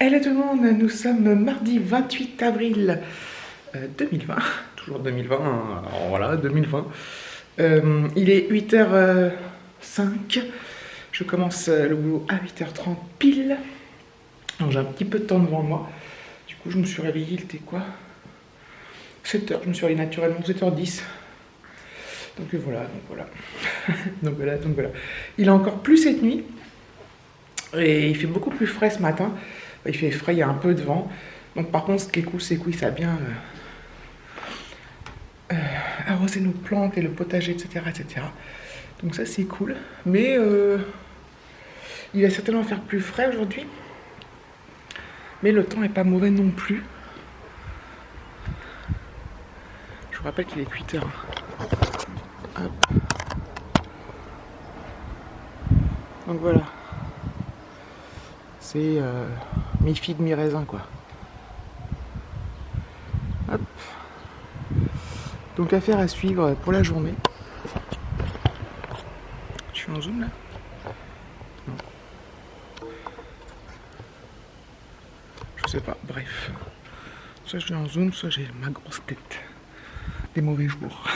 Hello tout le monde, nous sommes mardi 28 avril 2020, toujours 2020, alors voilà, 2020. Il est 8h05, je commence le boulot à 8h30 pile, donc j'ai un petit peu de temps devant moi. Du coup je me suis réveillé, il était quoi, 7h, je me suis réveillé naturellement, 7h10. Donc voilà, donc voilà. Il a encore plu cette nuit, et il fait beaucoup plus frais ce matin. Il fait frais, il y a un peu de vent. Donc par contre, ce qui est cool, c'est que oui, ça a bien arrosé nos plantes et le potager, etc. etc. Donc ça, c'est cool. Mais il va certainement faire plus frais aujourd'hui. Mais le temps n'est pas mauvais non plus. Je vous rappelle qu'il est 8h. Hop. Donc voilà. C'est mi-figue, mi-raisin, quoi. Hop. Donc affaire à suivre pour la journée. Je suis en zoom là? Non. Je sais pas, bref. Soit je suis en zoom, soit j'ai ma grosse tête. Des mauvais jours.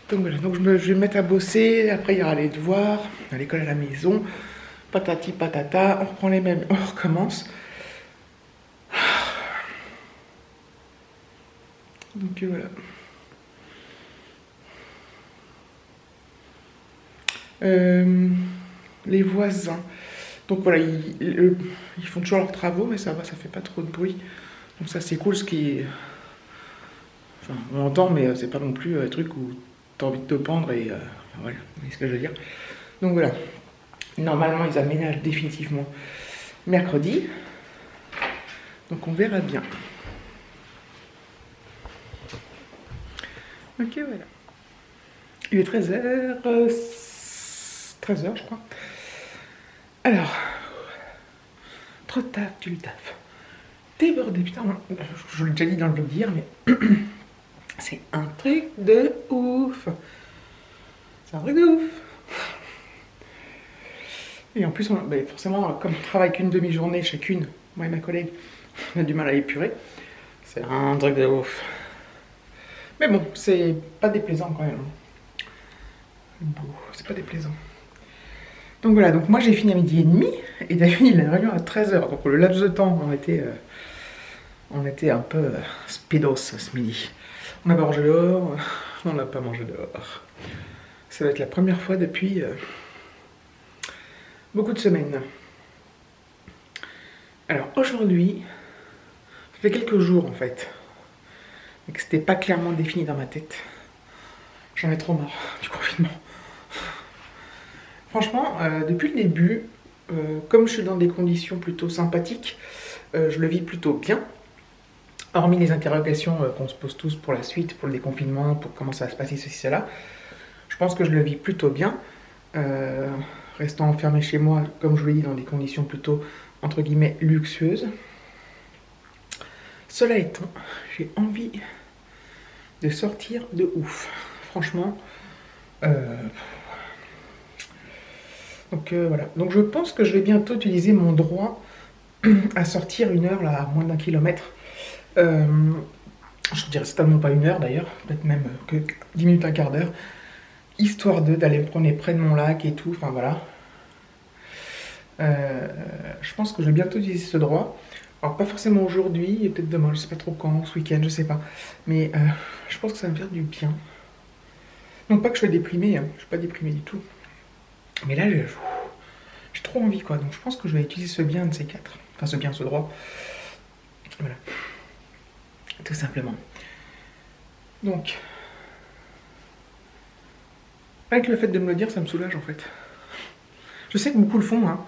Donc voilà, donc je vais me mettre à bosser, après il y aura les devoirs, à l'école à la maison, patati patata, on reprend les mêmes, on recommence. Donc voilà. Les voisins. Donc voilà, ils font toujours leurs travaux, mais ça va, ça fait pas trop de bruit. Donc ça c'est cool, ce qui est... Enfin, on entend, mais c'est pas non plus un truc où t'as envie de te pendre et... voilà, vous voyez ce que je veux dire. Donc voilà. Normalement, ils aménagent définitivement mercredi. Donc on verra bien. Ok, voilà. Il est 13h... 13h, je crois. Alors... Trop de taf, tu le taf. Débordé, putain, je l'ai déjà dit dans le vlog d'hier, mais... c'est un truc de ouf. C'est un truc de ouf. Et en plus, forcément, comme on travaille qu'une demi-journée chacune, moi et ma collègue, on a du mal à épurer. C'est un truc de ouf. Mais bon, c'est pas déplaisant quand même. Bon, c'est pas déplaisant. Donc voilà, donc moi j'ai fini à 12h30 et David il a réunion à 13h. Donc le laps de temps, on était un peu speedos ce midi. On n'a pas mangé dehors, on n'a pas mangé dehors. Ça va être la première fois depuis beaucoup de semaines. Alors aujourd'hui, ça fait quelques jours en fait, et que c'était pas clairement défini dans ma tête. J'en ai trop marre du confinement. Franchement, depuis le début, comme je suis dans des conditions plutôt sympathiques, je le vis plutôt bien. Hormis les interrogations qu'on se pose tous pour la suite, pour le déconfinement, pour comment ça va se passer, ceci, cela. Je pense que je le vis plutôt bien. Restant enfermé chez moi, comme je vous l'ai dit, dans des conditions plutôt, entre guillemets, luxueuses. Cela étant, j'ai envie de sortir de ouf. Franchement. Donc voilà. Donc je pense que je vais bientôt utiliser mon droit à sortir 1 heure, là, à moins d'1 kilomètre. Je dirais certainement pas 1 heure d'ailleurs, peut-être même que 10 minutes, un quart d'heure. Histoire d'aller me promener près de mon lac et tout, enfin voilà. Je pense que je vais bientôt utiliser ce droit. Alors pas forcément aujourd'hui, et peut-être demain, je sais pas trop quand, ce week-end, je sais pas. Mais je pense que ça va me faire du bien. Non pas que je sois déprimé, hein. Je suis pas déprimé du tout. Mais là, j'ai trop envie quoi, donc je pense que je vais utiliser ce bien de ces quatre. Enfin ce bien, ce droit. Voilà. Tout simplement. Donc... avec le fait de me le dire, ça me soulage en fait. Je sais que beaucoup le font, hein.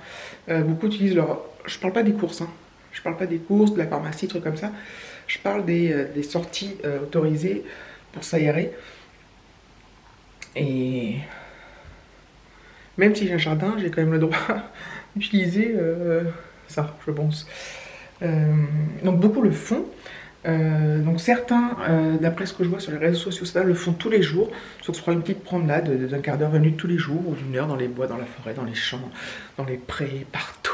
Beaucoup utilisent leur... Je parle pas des courses, hein. Je parle pas des courses, de la pharmacie, trucs comme ça. Je parle des sorties autorisées pour s'aérer. Et... même si j'ai un jardin, j'ai quand même le droit d'utiliser ça, je pense. Donc beaucoup le font. Donc certains, d'après ce que je vois sur les réseaux sociaux, ça le font tous les jours. Soit se prend une petite promenade d'un quart d'heure, 20 minutes tous les jours, ou d'1 heure dans les bois, dans la forêt, dans les champs, dans les prés, partout.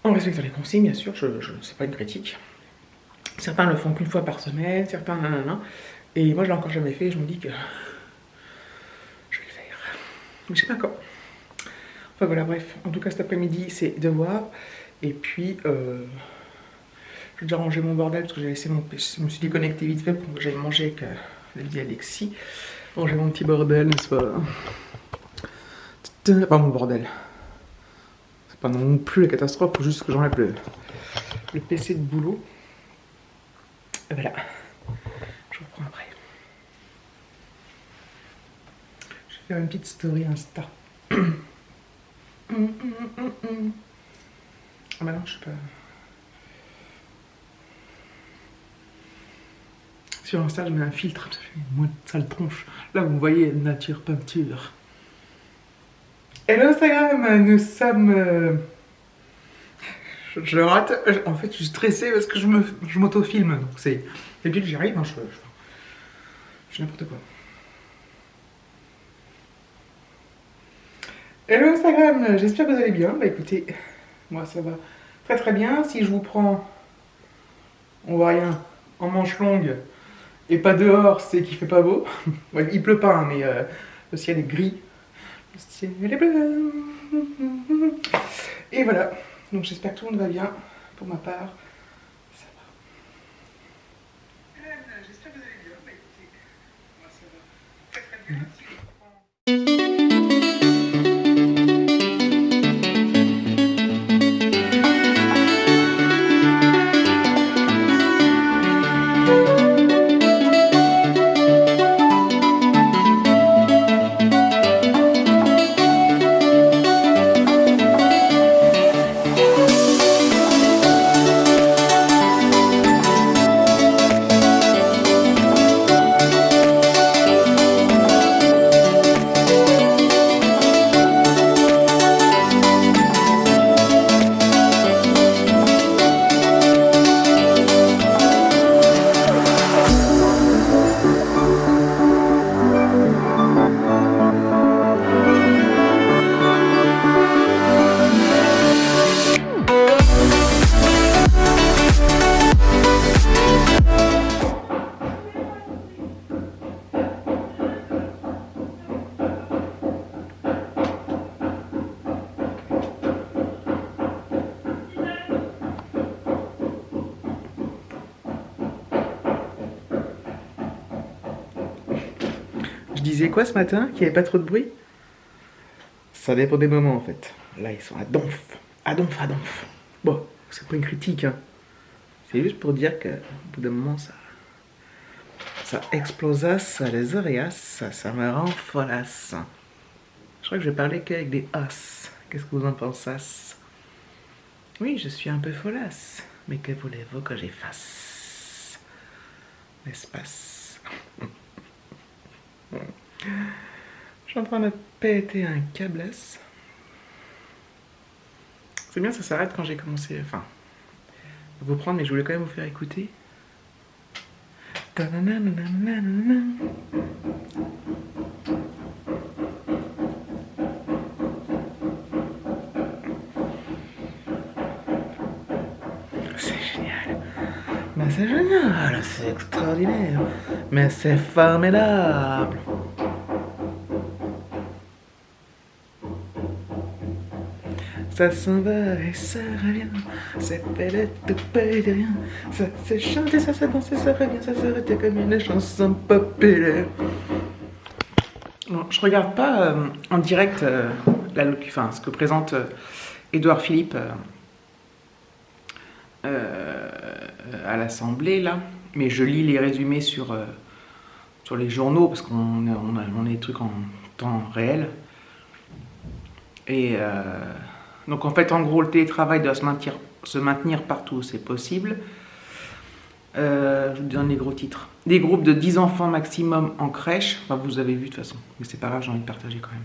En respectant les consignes, bien sûr, c'est pas une critique. Certains le font qu'une fois par semaine, certains nanana. Et moi, je l'ai encore jamais fait, et je me dis que je vais le faire. Mais je sais pas quand. Enfin voilà, bref. En tout cas, cet après-midi, c'est devoir. Et puis, j'ai déjà rangé mon bordel parce que j'ai laissé mon PC. Je me suis déconnecté vite fait pour que j'aille manger avec la vie Alexis. Ranger mon petit bordel, n'est-ce pas? Pas mon bordel. C'est pas non plus la catastrophe, faut juste que j'enlève le PC de boulot. Et voilà. Je reprends après. Je vais faire une petite story Insta. Ah bah non, je sais pas. Sur Insta, je mets un filtre, ça fait moins de sale tronche. Là, vous me voyez, nature peinture. Hello Instagram, nous sommes... Je rate. En fait, je suis stressée parce que je m'auto-filme. Donc c'est... D'habitude, j'y arrive, hein, je fais n'importe quoi. Hello Instagram, j'espère que vous allez bien. Bah écoutez, moi ça va très très bien. Si je vous prends, on voit rien, en manche longue et pas dehors, c'est qu'il fait pas beau. Ouais, il pleut pas, hein, mais le ciel est gris. Le ciel est bleu. Et voilà. Donc j'espère que tout le monde va bien. Pour ma part, ça va. J'espère que vous allez bien. Bah écoutez, moi ça va très très bien. Si je vous prends... Je disais quoi ce matin? Qu'il n'y avait pas trop de bruit? Ça dépend des moments en fait. Là, ils sont à donf. À donf, à donf. Bon, c'est pas une critique, hein. C'est juste pour dire qu'au bout d'un moment, ça explosasse les oreillas, ça me rend folasse. Je crois que je vais parler qu'avec des as. Qu'est-ce que vous en pensez? Oui, je suis un peu folasse. Mais que voulez-vous que j'efface? N'est-ce pas? Je suis en train de péter un câblasse. C'est bien, ça s'arrête quand j'ai commencé. Enfin, à vous prendre, mais je voulais quand même vous faire écouter. C'est génial. Mais c'est génial, c'est extraordinaire. Mais c'est formidable. Ça s'en va et ça revient. C'est belle de paix de rien. Ça s'est chanté, ça s'est dansé, ça revient, ça s'arrête comme une chanson populaire. Bon, je regarde pas en direct ce que présente Édouard Philippe à l'Assemblée là, mais je lis les résumés sur les journaux parce qu'on a des trucs en temps réel. Et donc en fait, en gros, le télétravail doit se maintenir partout où c'est possible. Je vous donne les gros titres. Des groupes de 10 enfants maximum en crèche. Enfin, vous avez vu de toute façon, mais c'est pas grave, j'ai envie de partager quand même.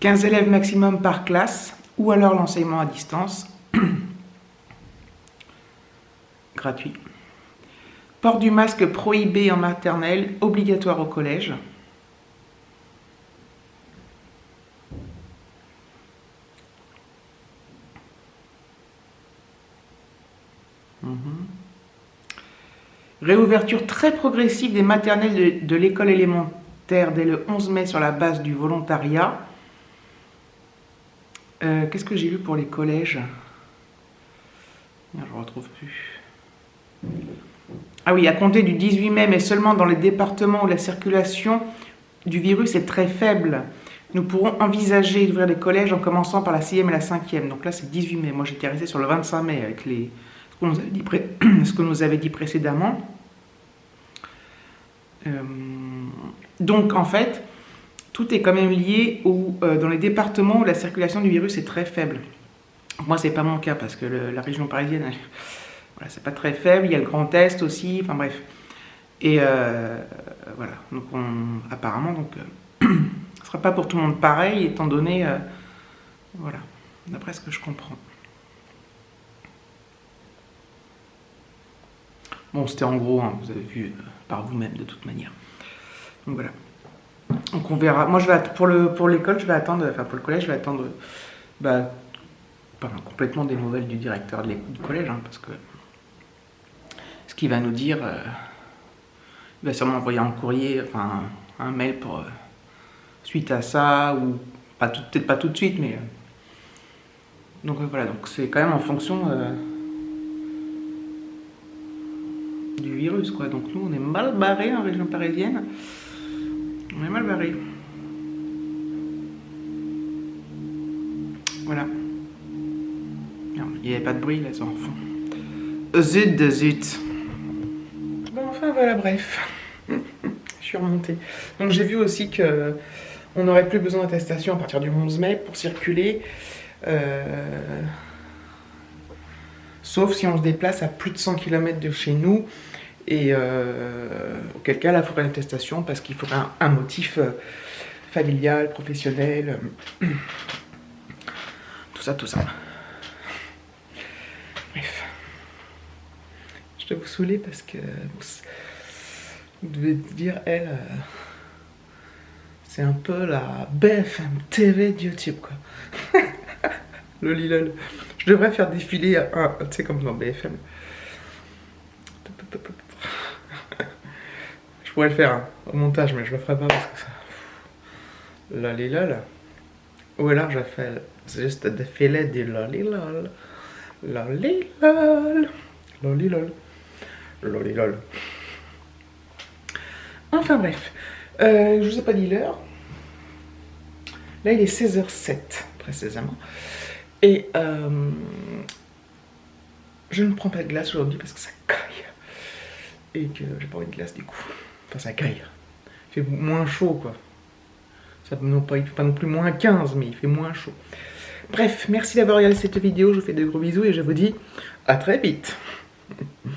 15 élèves maximum par classe, ou alors l'enseignement à distance. Gratuit. Port du masque prohibé en maternelle, obligatoire au collège. Réouverture très progressive des maternelles de l'école élémentaire dès le 11 mai sur la base du volontariat. Qu'est-ce que j'ai lu pour les collèges? Je ne retrouve plus. Ah oui, à compter du 18 mai, mais seulement dans les départements où la circulation du virus est très faible. Nous pourrons envisager d'ouvrir les collèges en commençant par la 6e et la 5e. Donc là, c'est 18 mai. Moi, j'étais resté sur le 25 mai avec ce qu'on nous avait dit précédemment. Donc, en fait, tout est quand même lié dans les départements où la circulation du virus est très faible. Moi, c'est pas mon cas parce que la région parisienne, voilà, c'est pas très faible. Il y a le Grand Est aussi. Enfin bref. Et voilà. Donc, apparemment, donc. Ce sera pas pour tout le monde pareil, étant donné, voilà, d'après ce que je comprends. Bon, c'était en gros, hein, vous avez vu par vous-même de toute manière. Donc voilà. Donc on verra. Moi, pour l'école, je vais attendre, enfin pour le collège, je vais attendre, complètement des nouvelles du directeur du collège, hein, parce que ce qu'il va nous dire, il va sûrement envoyer un courrier, enfin un mail pour. Suite à ça, ou peut-être pas tout de suite, mais donc voilà, donc c'est quand même en fonction du virus, quoi. Donc nous, on est mal barrés en région parisienne, on est mal barrés. Voilà. Non, il n'y avait pas de bruit là, ça en fond. Zut. Bon, enfin voilà, bref. Je suis remontée. Donc j'ai vu aussi que on n'aurait plus besoin d'attestation à partir du 11 mai pour circuler, sauf si on se déplace à plus de 100 km de chez nous, et auquel cas là il faudrait une attestation parce qu'il faudrait un motif familial, professionnel, tout ça. Bref. Je dois vous saouler parce que vous devez dire, elle... c'est un peu la BFM TV de YouTube, quoi. Lolilol. Je devrais faire défiler tu sais, comme dans BFM. Je pourrais le faire hein, au montage, mais je le ferai pas parce que ça... Lolilol. Ou alors je fais juste défiler du lolilol. Lolilol. Enfin bref. Je vous ai pas dit l'heure. Là, il est 16h07, précisément. Et je ne prends pas de glace aujourd'hui parce que ça caille. Et que j'ai pas envie de glace du coup. Enfin, ça caille. Il fait moins chaud, quoi. Ça ne fait pas non plus moins 15, mais il fait moins chaud. Bref, merci d'avoir regardé cette vidéo. Je vous fais de gros bisous et je vous dis à très vite.